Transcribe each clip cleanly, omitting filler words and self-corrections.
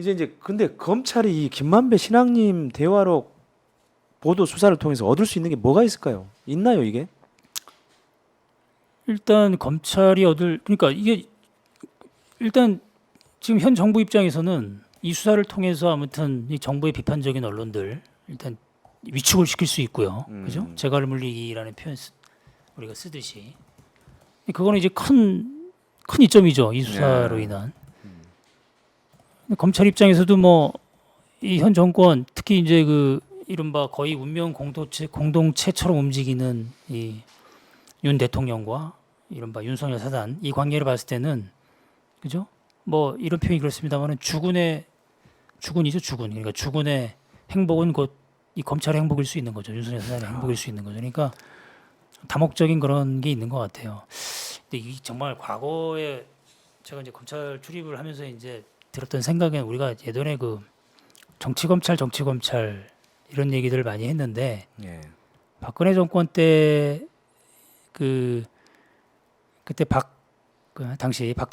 이제 근데 검찰이 이 김만배 신앙님 대화록 보도 수사를 통해서 얻을 수 있는 게 뭐가 있을까요? 있나요 이게? 일단 검찰이 그러니까 이게 일단 지금 현 정부 입장에서는 이 수사를 통해서 아무튼 이 정부의 비판적인 언론들 일단 위축을 시킬 수 있고요. 그죠? 재갈을 물리기라는 표현 우리가 쓰듯이 그거는 이제 큰 이점이죠. 이 수사로 네. 인한. 검찰 입장에서도 뭐 이 현 정권 특히 이제 그 이른바 거의 운명 공동체처럼 움직이는 이 윤 대통령과 이른바 윤석열 사단 이 관계를 봤을 때는 그죠? 뭐 이런 표현이 그렇습니다만은 주군의 그러니까 주군의 행복은 곧 이 검찰의 행복일 수 있는 거죠. 윤석열 사단의 행복일 수 있는 거죠. 그러니까 다목적인 그런 게 있는 것 같아요. 근데 이 정말 과거에 제가 이제 검찰 출입을 하면서 이제 들었던 생각은 우리가 예전에 그 정치 검찰 이런 얘기들을 많이 했는데 예. 박근혜 정권 때 그때 당시 박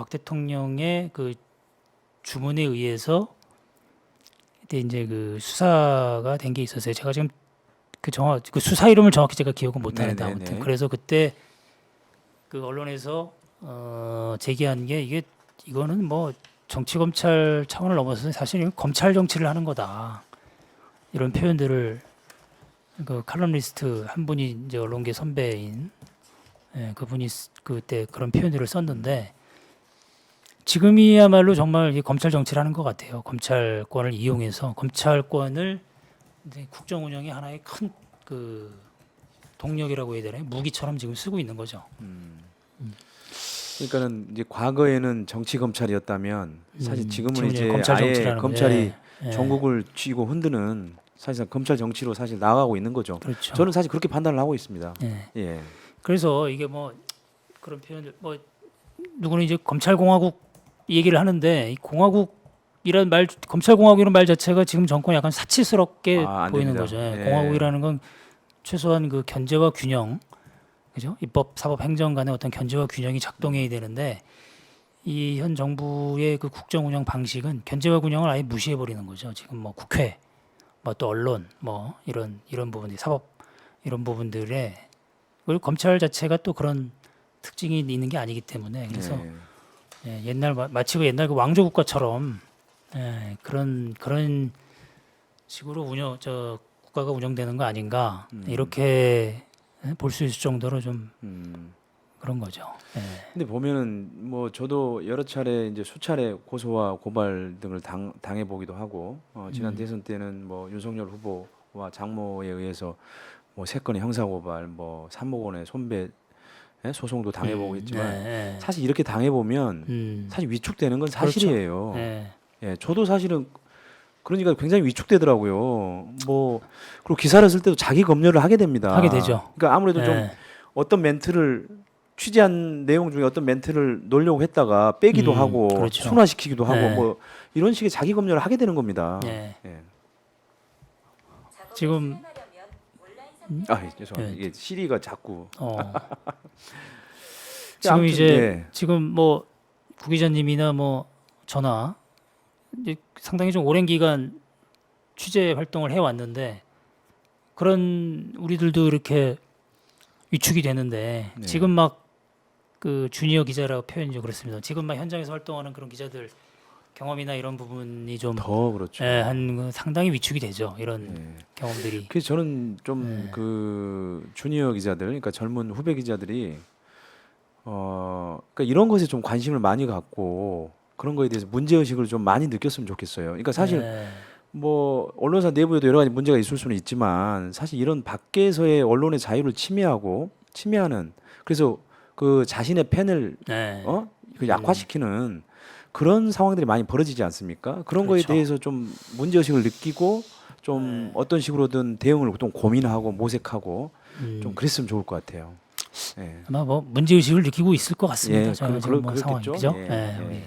대통령의 그 주문에 의해서 그때 이제 그 수사가 된 게 있었어요. 제가 지금 그 수사 이름을 정확히 제가 기억은 못 하는데 네네네. 아무튼 그래서 그때 그 언론에서 제기한 게 이거는 뭐 정치 검찰 차원을 넘어서서 사실 이건 검찰 정치를 하는 거다. 이런 표현들을 그 칼럼니스트 한 분이 이제 언론계 선배인 그분이 그때 그런 표현들을 썼는데 지금이야말로 정말 이 검찰 정치를 하는 것 같아요. 검찰권을 이용해서 검찰권을 이제 국정 운영의 하나의 큰 그 동력이라고 해야 되나요? 무기처럼 지금 쓰고 있는 거죠. 그러니까는 이제 과거에는 정치 검찰이었다면 사실 지금은 지금 이제 검찰 아예 정치라는 검찰이 예. 전국을 쥐고 흔드는 사실상 검찰 정치로 사실 나아가고 있는 거죠. 그렇죠. 저는 사실 그렇게 판단을 하고 있습니다. 예. 예. 그래서 이게 뭐 그런 표현들 뭐 누구는 이제 검찰공화국 얘기를 하는데 이 공화국이란 말 검찰공화국이라는 말 자체가 지금 정권 약간 사치스럽게 안 보이는 됩니다. 거죠. 예. 예. 공화국이라는 건 최소한 그 견제와 균형, 그죠? 입법, 사법, 행정 간의 어떤 견제와 균형이 작동해야 되는데 이 현 정부의 그 국정 운영 방식은 견제와 균형을 아예 무시해 버리는 거죠. 지금 뭐 국회, 뭐 또 언론, 뭐 이런 부분들, 사법 이런 부분들에 그리고 검찰 자체가 또 그런 특징이 있는 게 아니기 때문에 그래서 예. 옛날 마치 그 옛날 그 왕조 국가처럼 그런 식으로 국가가 운영되는 거 아닌가 이렇게 볼 수 있을 정도로 좀 그런 거죠. 예. 근데 보면은 뭐 저도 여러 차례 이제 수차례 고소와 고발 등을 당해 보기도 하고 지난 대선 때는 뭐 윤석열 후보와 장모에 의해서 뭐 세 건의 형사 고발, 뭐 산목원의 손배 소송도 당해보고 했지만 사실 이렇게 당해보면 사실 위축되는 건 사실이에요. 그렇죠. 예. 예, 저도 사실은 그러니까 굉장히 위축되더라고요. 뭐 그리고 기사를 쓸 때도 자기 검열을 하게 됩니다. 하게 되죠. 그러니까 아무래도 좀 예. 어떤 멘트를 취재한 내용 중에 어떤 멘트를 놓으려고 했다가 빼기도 하고 그렇죠. 순화시키기도 하고 네. 뭐 이런 식의 자기 검열을 하게 되는 겁니다. 예. 예. 지금 아, 죄송합니다. 이게 시리가 자꾸 지금 아무튼, 이제 예. 지금 뭐 구 기자님이나 뭐 저나 이제 상당히 좀 오랜 기간 취재 활동을 해 왔는데 그런 우리들도 이렇게 위축이 되는데 네. 지금 막 그 주니어 기자라고 표현이 좀 그렇습니다. 지금 막 현장에서 활동하는 그런 기자들 경험이나 이런 부분이 좀 더 그렇죠. 상당히 위축이 되죠. 이런 예. 경험들이. 그래서 저는 좀 그 주니어 기자들, 그러니까 젊은 후배 기자들이 그러니까 이런 것에 좀 관심을 많이 갖고 그런 거에 대해서 문제 의식을 좀 많이 느꼈으면 좋겠어요. 그러니까 사실 뭐 언론사 내부에도 여러 가지 문제가 있을 수는 있지만 사실 이런 밖에서의 언론의 자유를 침해하는 그래서 그 자신의 팬을 그 약화시키는 그런 상황들이 많이 벌어지지 않습니까? 그런 거에 그렇죠. 대해서 좀 문제 의식을 느끼고 좀 어떤 식으로든 대응을 좀 고민하고 모색하고 좀 그랬으면 좋을 것 같아요. 예. 아마 뭐 문제 의식을 느끼고 있을 것 같습니다. 예, 저는 지금 뭐 상황이 그렇겠죠. 그죠? 예, 예, 예. 우리.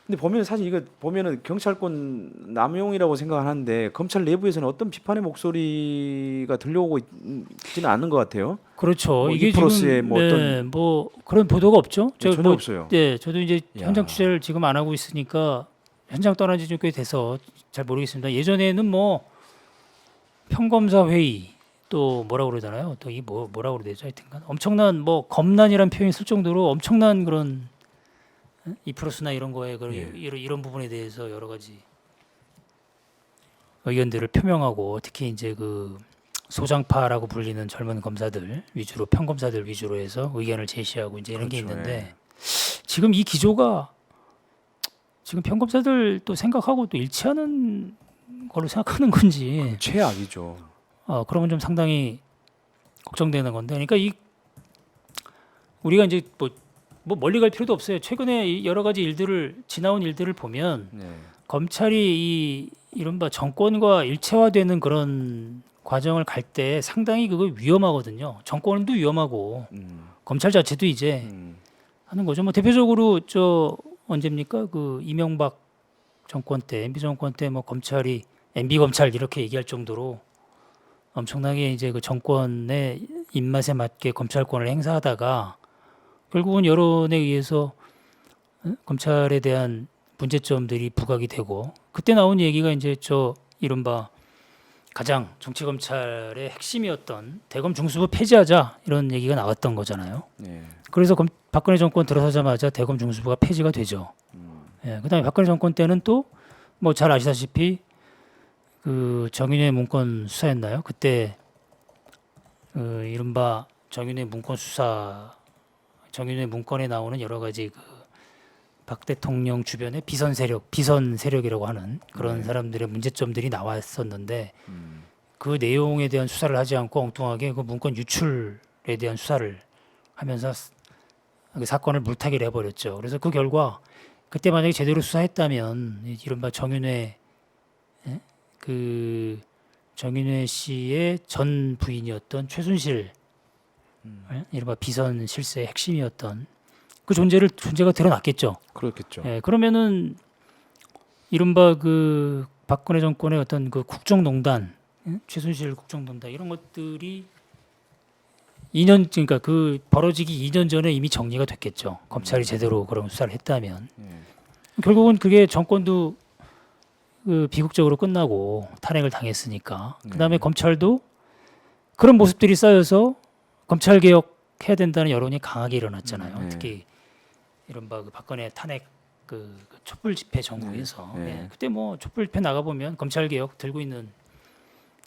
근데 보면 사실 이거 보면은 경찰권 남용이라고 생각하는데 검찰 내부에서는 어떤 비판의 목소리가 들려오고 있지는 않는 것 같아요. 그렇죠. 뭐 이게 이프로스의 지금 뭐 어떤 네, 뭐 그런 보도가 없죠. 제가 전혀 뭐 없어요. 네, 저도 이제 야. 현장 취재를 지금 안 하고 있으니까 현장 떠난 지 좀 꽤 돼서 잘 모르겠습니다. 예전에는 뭐 평검사 회의 또 뭐라고 그러잖아요. 또 이 뭐라고 그래야 되죠? 하여튼간 엄청난 뭐 검난이라는 표현이 쓸 정도로 엄청난 그런 이프로스나 이런 거에 그런 예. 이런 부분에 대해서 여러 가지 의견들을 표명하고 특히 이제 그 소장파라고 불리는 젊은 검사들 위주로 평검사들 위주로 해서 의견을 제시하고 이제 이런 게 그렇죠. 있는데 지금 이 기조가 지금 평검사들 또 생각하고 또 일치하는 걸로 생각하는 건지 최악이죠. 그러면 좀 상당히 걱정되는 건데 그러니까 이 우리가 이제 뭐 멀리 갈 필요도 없어요. 최근에 이 여러 가지 일들을 지나온 일들을 보면 네. 검찰이 이 이른바 정권과 일체화되는 그런 과정을 갈 때 상당히 그거 위험하거든요. 정권도 위험하고 검찰 자체도 이제 하는 거죠. 뭐 대표적으로 저 언제입니까? 그 이명박 정권 때, MB 정권 때 뭐 검찰이 MB 검찰 이렇게 얘기할 정도로 엄청나게 이제 그 정권의 입맛에 맞게 검찰권을 행사하다가 결국은 여론에 의해서 검찰에 대한 문제점들이 부각이 되고 그때 나온 얘기가 이제 저 이른바 가장 정치 검찰의 핵심이었던 대검 중수부 폐지하자 이런 얘기가 나왔던 거잖아요. 네. 그래서 박근혜 정권 들어서자마자 대검 중수부가 폐지가 되죠. 예, 그다음에 박근혜 정권 때는 또 뭐 잘 아시다시피 그 정윤회 문건 수사였나요? 그때 그 이른바 정윤회 문건 수사, 정윤회 문건에 나오는 여러 가지 그 박 대통령 주변의 비선 세력이라고 하는 그런 네. 사람들의 문제점들이 나왔었는데 그 내용에 대한 수사를 하지 않고 엉뚱하게 그 문건 유출에 대한 수사를 하면서 그 사건을 물타기를 해버렸죠. 그래서 그 결과 그때 만약에 제대로 수사했다면 이른바 정윤회 그 정윤회 씨의 전 부인이었던 최순실 이른바 비선 실세의 핵심이었던 그 존재가 드러났겠죠. 그렇겠죠. 예, 그러면은 이른바 그 박근혜 정권의 어떤 그 국정농단, 최순실 국정농단 이런 것들이 2년 그러니까 그 벌어지기 2년 전에 이미 정리가 됐겠죠. 검찰이 제대로 그런 수사를 했다면 결국은 그게 정권도 그 비극적으로 끝나고 탄핵을 당했으니까 그다음에 검찰도 그런 모습들이 쌓여서 검찰 개혁 해야 된다는 여론이 강하게 일어났잖아요. 특히 이른바 그 박근혜 탄핵 그 촛불 집회 전후에서 그때 뭐 촛불 집회 나가 보면 검찰 개혁 들고 있는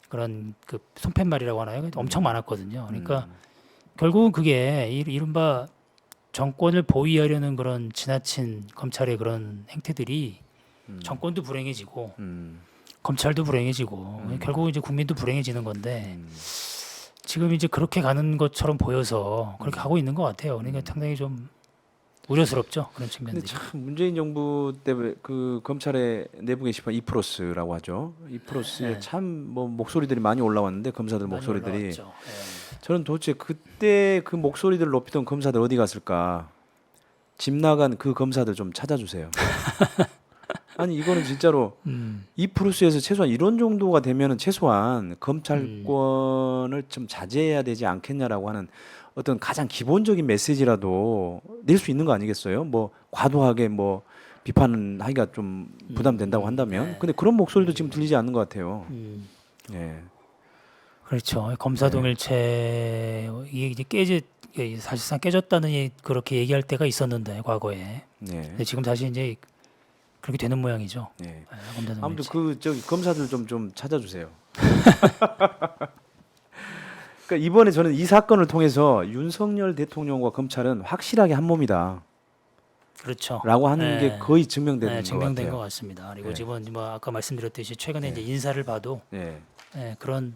그런 그 손팻말이라고 하나요? 엄청 많았거든요. 그러니까 결국은 그게 이른바 정권을 보위하려는 그런 지나친 검찰의 그런 행태들이 정권도 불행해지고 검찰도 불행해지고 결국 이제 국민도 불행해지는 건데 지금 이제 그렇게 가는 것처럼 보여서 그렇게 가고 있는 것 같아요. 그러니까 상당히 좀 우려스럽죠 그런 근데 측면들이. 참 문재인 정부 때 그 검찰의 내부 게시판 이프로스라고 하죠. 이프로스에 참 뭐 목소리들이 많이 올라왔는데 검사들 많이 목소리들이 올라왔죠. 저는 도대체 그때 그 목소리들을 높이던 검사들 어디 갔을까? 집 나간 그 검사들 좀 찾아주세요. 아니 이거는 진짜로 이프로스에서 최소한 이런 정도가 되면은 최소한 검찰권을 좀 자제해야 되지 않겠냐라고 하는 어떤 가장 기본적인 메시지라도 낼 수 있는 거 아니겠어요? 뭐 과도하게 뭐 비판하기가 좀 부담된다고 한다면, 근데 그런 목소리도 지금 들리지 않는 것 같아요. 예. 그렇죠. 검사 동일체 이게 이제 사실상 깨졌다는 그렇게 얘기할 때가 있었는데 과거에. 네. 근데 지금 다시 이제 그렇게 되는 모양이죠. 네. 검사 아무튼 동일체. 그 저기 검사들 좀 찾아주세요. 그러니까 이번에 저는 이 사건을 통해서 윤석열 대통령과 검찰은 확실하게 한 몸이다. 그렇죠. 라고 하는 네. 게 거의 증명되는 것 증명된 같아요. 것 같습니다. 그리고 네. 지금 뭐 아까 말씀드렸듯이 최근에 이제 인사를 봐도 네. 그런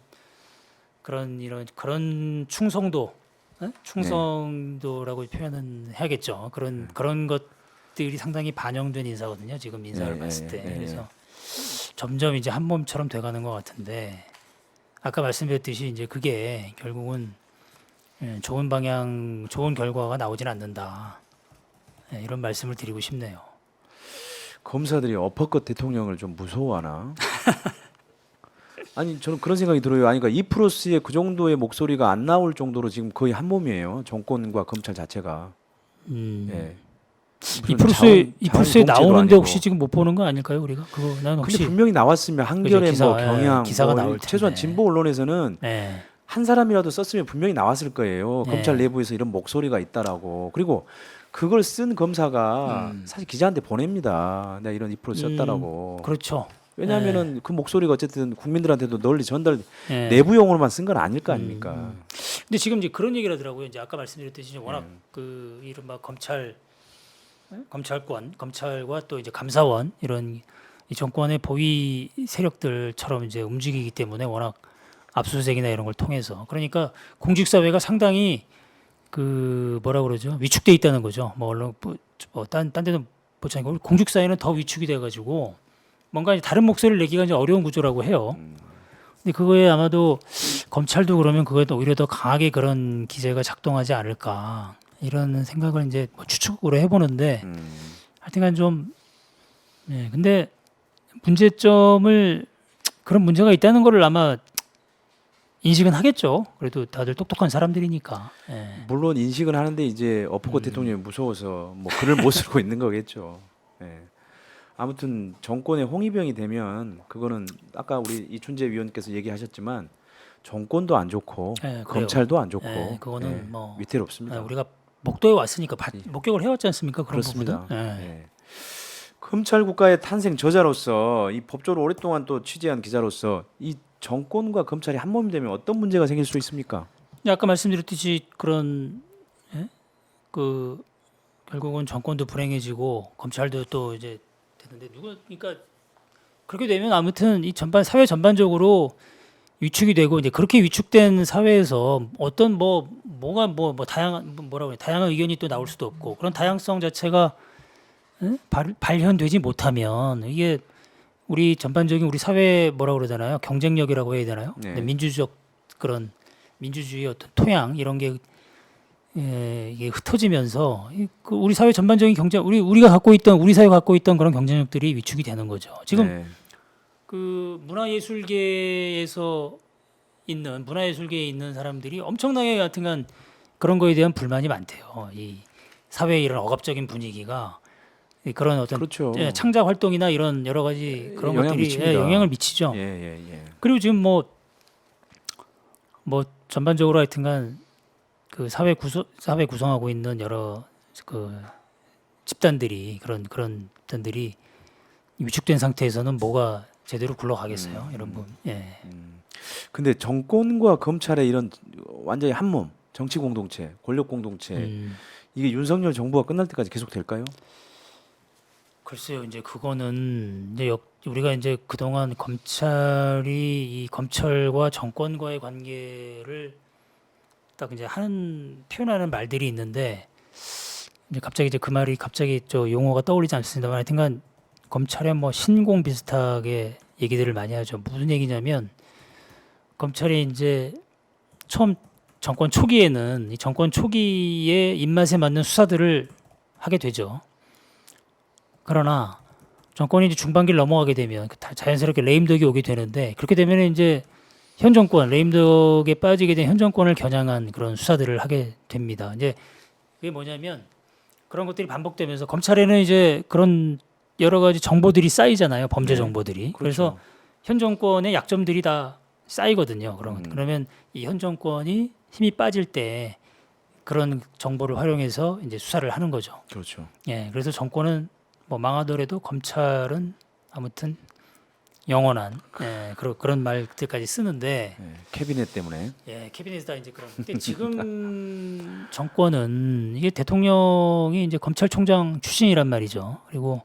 충성도, 충성도라고 표현은 해야겠죠. 그런 것들이 상당히 반영된 인사거든요. 지금 인사를 봤을 때. 그래서 점점 이제 한 몸처럼 돼가는 것 같은데 아까 말씀드렸듯이 이제 그게 결국은 좋은 방향, 좋은 결과가 나오진 않는다. 이런 말씀을 드리고 싶네요. 검사들이 어퍼컷 대통령을 좀 무서워하나? 아니 저는 그런 생각이 들어요. 아니 그러니까 2%의 그 정도의 목소리가 안 나올 정도로 지금 거의 한 몸이에요. 정권과 검찰 자체가. 예. 무슨 2%에 자원 2%에 나오는데 아니고. 혹시 지금 못 보는 거 아닐까요, 우리가? 그거 난 혹시 근데 분명히 나왔으면 한겨레 기사, 뭐 경향 기사가 뭐 나올 최소한 텐데. 진보 언론에서는 예. 한 사람이라도 썼으면 분명히 나왔을 거예요. 네. 검찰 내부에서 이런 목소리가 있다라고. 그리고 그걸 쓴 검사가 사실 기자한테 보냅니다. 내가 이런 2% 썼다라고. 그렇죠. 왜냐하면은 그 목소리가 어쨌든 국민들한테도 널리 전달 예. 내부용으로만 쓴 건 아닐 거 아닙니까? 근데 지금 이제 그런 얘기를 하더라고요. 이제 아까 말씀드렸듯이 이제 워낙 그 이른바 검찰과 또 이제 감사원 이런 이 정권의 보위 세력들처럼 이제 움직이기 때문에 워낙 압수수색이나 이런 걸 통해서 그러니까 공직 사회가 상당히 그 뭐라 그러죠? 위축돼 있다는 거죠. 뭐 언론 딴 데도 보자니까 공직 사회는 더 위축이 돼 가지고 뭔가 이제 다른 목소리를 내기가 이제 어려운 구조라고 해요. 근데 그거에 아마도 검찰도 그러면 그거에 오히려 더 강하게 그런 기제가 작동하지 않을까 이런 생각을 이제 뭐 추측으로 해보는데 하여튼간 좀 네, 근데 문제점을 그런 문제가 있다는 거를 아마 인식은 하겠죠. 그래도 다들 똑똑한 사람들이니까. 예. 물론 인식은 하는데 이제 어퍼컷 대통령이 무서워서 뭐 글을 못 쓰고 있는 거겠죠. 예. 아무튼 정권의 홍위병이 되면 그거는 아까 우리 이춘재 위원께서 얘기하셨지만 정권도 안 좋고 예, 그래요. 검찰도 안 좋고 예, 그거는 예, 뭐 위태롭습니다. 우리가 목도에 왔으니까 목격을 해왔지 않습니까? 그런 그렇습니다. 부분은. 예. 예. 검찰 국가의 탄생 저자로서 이 법조를 오랫동안 또 취재한 기자로서 이 정권과 검찰이 한 몸이 되면 어떤 문제가 생길 수 있습니까? 아까 말씀드렸듯이 그런 예? 그 결국은 정권도 불행해지고 검찰도 또 이제 되는데 그러니까 그렇게 되면 아무튼 이 사회 전반적으로 위축이 되고 이제 그렇게 위축된 사회에서 어떤 뭐가 다양한 뭐라고 해야 다양한 의견이 또 나올 수도 없고 그런 다양성 자체가 발현되지 못하면 이게 우리 전반적인 우리 사회 뭐라고 그러잖아요. 경쟁력이라고 해야 되나요? 네. 근데 민주적 그런 민주주의 어떤 토양 이런 게 이게 흩어지면서 그 우리 사회 전반적인 경쟁 우리가 갖고 있던 우리 사회가 갖고 있던 그런 경쟁력들이 위축이 되는 거죠. 지금 네. 그 문화예술계에 있는 사람들이 엄청나게 하여튼간 그런 거에 대한 불만이 많대요. 이 사회의 이런 억압적인 분위기가 그런 어떤 그렇죠. 창작 활동이나 이런 여러 가지 그런 영향 것들이 미칩니다. 영향을 미치죠. 예, 예, 예. 그리고 지금 뭐 전반적으로 하여튼간 그 사회 구성하고 있는 여러 그 집단들이 그런 집단들이 위축된 상태에서는 뭐가 제대로 굴러가겠어요, 이런 부분. 예. 근데 정권과 검찰의 이런 완전히 한 몸, 정치 공동체, 권력 공동체 이게 윤석열 정부가 끝날 때까지 계속 될까요? 글쎄요, 이제 그거는 이제 우리가 이제 그동안 검찰이 이 검찰과 정권과의 관계를 딱 이제 표현하는 말들이 있는데 이제 갑자기 이제 그 말이 갑자기 저 용어가 떠올리지 않습니다만 하여튼간 검찰의 뭐 신공 비슷하게 얘기들을 많이 하죠. 무슨 얘기냐면 검찰이 이제 처음 정권 초기에는 이 정권 초기에 입맛에 맞는 수사들을 하게 되죠. 그러나 정권이 이제 중반기를 넘어가게 되면 자연스럽게 레임덕이 오게 되는데 그렇게 되면 이제 현 정권 레임덕에 빠지게 된 현 정권을 겨냥한 그런 수사들을 하게 됩니다. 이제 그게 뭐냐면 그런 것들이 반복되면서 검찰에는 이제 그런 여러 가지 정보들이 쌓이잖아요. 범죄 네. 정보들이. 그렇죠. 그래서 현 정권의 약점들이 다 쌓이거든요. 그러면 이 현 정권이 힘이 빠질 때 그런 정보를 활용해서 이제 수사를 하는 거죠. 그렇죠. 예, 그래서 정권은 뭐 망하더라도 검찰은 아무튼 영원한 그런 말들까지 쓰는데 예, 캐비넷 때문에. 예, 캐비넷이다 이제 그런. 근데 지금 정권은 이게 대통령이 이제 검찰총장 출신이란 말이죠. 그리고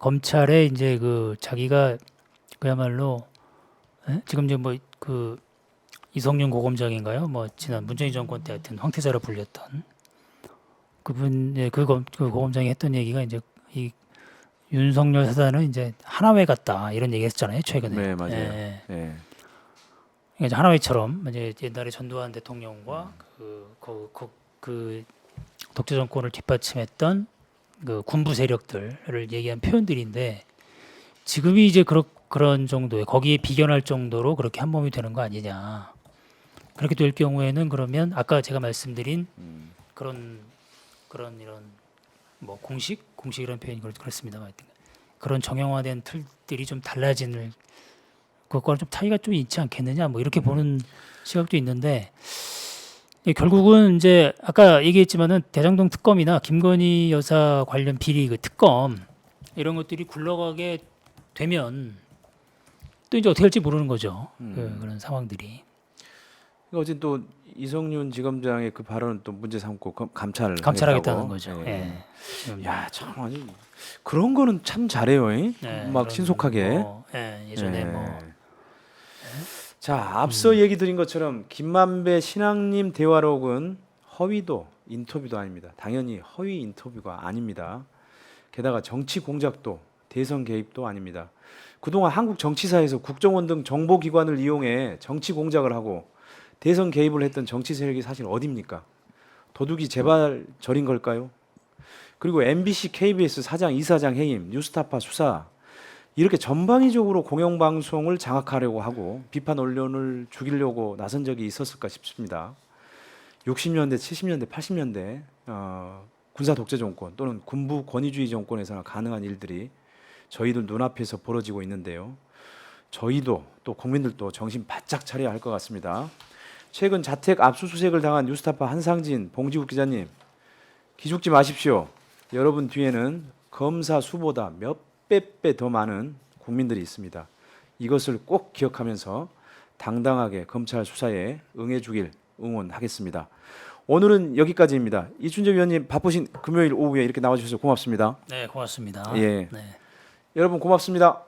검찰에 이제 그 자기가 그야말로 지금 이제 뭐 그 이성윤 고검장인가요? 뭐 지난 문재인 정권 때 하여튼 황태자로 불렸던 그분 그 고검장이 했던 얘기가 이제 이 윤석열 사단은 이제 하나회 같다 이런 얘기했잖아요 최근에. 네, 맞아요. 예. 예. 그러니까 하나회처럼 이제 옛날에 전두환 대통령과 그 독재 정권을 뒷받침했던 그 군부 세력들을 얘기한 표현들인데 지금이 이제 그런 정도의 거기에 비견할 정도로 그렇게 한 몸이 되는 거 아니냐. 그렇게 될 경우에는 그러면 아까 제가 말씀드린 그런 이런 뭐 공식 이런 표현이 그렇습니다만 그런 정형화된 틀들이 좀 달라지는 그것과는 좀 차이가 좀 있지 않겠느냐 뭐 이렇게 보는 시각도 있는데 결국은 이제 아까 얘기했지만은 대장동 특검이나 김건희 여사 관련 비리 그 특검 이런 것들이 굴러가게 되면 또 이제 어떻게 할지 모르는 거죠. 그런 상황들이. 어제 또 이성윤 지검장의 그 발언은 또 문제 삼고 감찰하겠다는 거죠. 예. 예. 야, 참 아니 그런 거는 참 잘해요. 잉? 네, 막 그런 신속하게. 뭐, 예전에 예. 뭐 자, 앞서 얘기 드린 것처럼 김만배 신앙님 대화록은 허위도 인터뷰도 아닙니다. 당연히 허위 인터뷰가 아닙니다. 게다가 정치 공작도 대선 개입도 아닙니다. 그동안 한국 정치사에서 국정원 등 정보기관을 이용해 정치 공작을 하고 대선 개입을 했던 정치 세력이 사실 어디입니까? 도둑이 제발 저린 걸까요? 그리고 MBC, KBS 사장, 이사장 해임, 뉴스타파 수사 이렇게 전방위적으로 공영방송을 장악하려고 하고 비판 언론을 죽이려고 나선 적이 있었을까 싶습니다. 60년대, 70년대, 80년대 군사 독재 정권 또는 군부 권위주의 정권에서나 가능한 일들이 저희들 눈앞에서 벌어지고 있는데요. 저희도 또 국민들도 정신 바짝 차려야 할 것 같습니다. 최근 자택 압수수색을 당한 뉴스타파 한상진, 봉지국 기자님 기죽지 마십시오. 여러분 뒤에는 검사 수보다 몇백 배 더 많은 국민들이 있습니다. 이것을 꼭 기억하면서 당당하게 검찰 수사에 응해주길 응원하겠습니다. 오늘은 여기까지입니다. 이춘재 위원님 바쁘신 금요일 오후에 이렇게 나와주셔서 고맙습니다. 네, 고맙습니다. 예. 네. 여러분 고맙습니다.